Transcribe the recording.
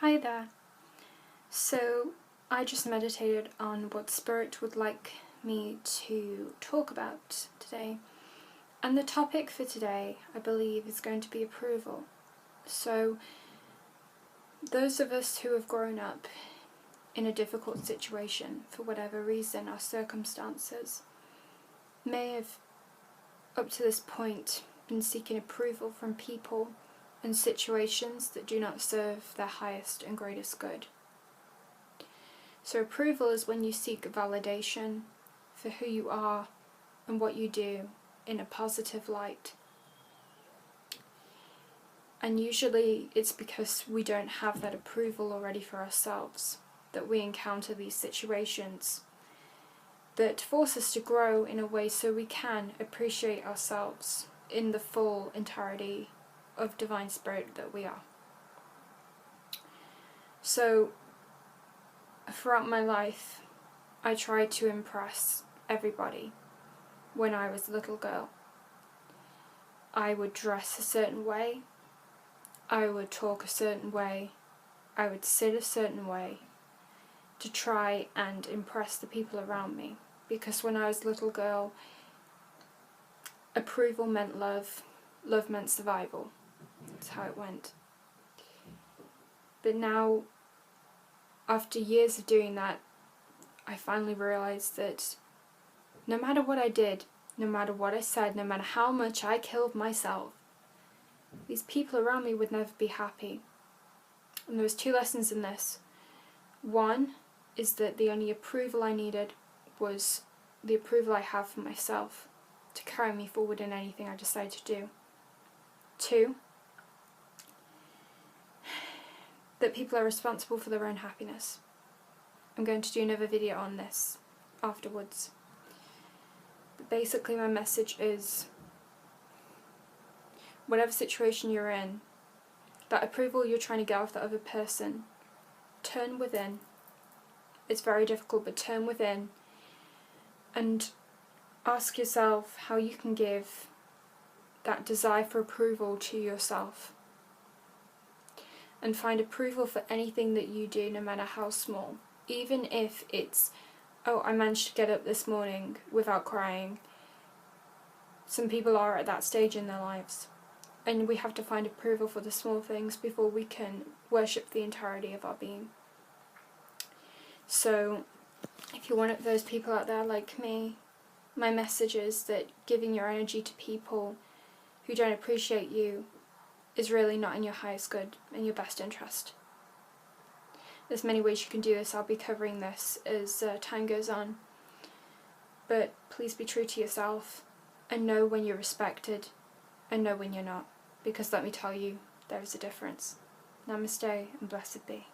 Hi there. So I just meditated on what Spirit would like me to talk about today. And the topic for today, I believe, is going to be approval. So those of us who have grown up in a difficult situation, for whatever reason or circumstances, may have up to this point been seeking approval from people and situations that do not serve their highest and greatest good. So approval is when you seek validation for who you are and what you do in a positive light. And usually it's because we don't have that approval already for ourselves that we encounter these situations that force us to grow in a way so we can appreciate ourselves in the full entirety of Divine Spirit that we are. So throughout my life, I tried to impress everybody. When I was a little girl, I would dress a certain way, I would talk a certain way, I would sit a certain way to try and impress the people around me. Because when I was a little girl, approval meant love, love meant survival. That's how it went. But now, after years of doing that, I finally realised that no matter what I did, no matter what I said, no matter how much I killed myself, these people around me would never be happy. And there was two lessons in this. One is that the only approval I needed was the approval I have for myself to carry me forward in anything I decide to do. Two, that people are responsible for their own happiness. I'm going to do another video on this afterwards. But basically my message is, whatever situation you're in, that approval you're trying to get off the other person, turn within. It's very difficult, but turn within and ask yourself how you can give that desire for approval to yourself. And find approval for anything that you do, no matter how small. Even if it's, oh, I managed to get up this morning without crying. Some people are at that stage in their lives. And we have to find approval for the small things before we can worship the entirety of our being. So, if you're one of those people out there like me, my message is that giving your energy to people who don't appreciate you is really not in your highest good and your best interest. There's many ways you can do this. I'll be covering this as time goes on. But please be true to yourself and know when you're respected and know when you're not. Because let me tell you, there is a difference. Namaste and blessed be.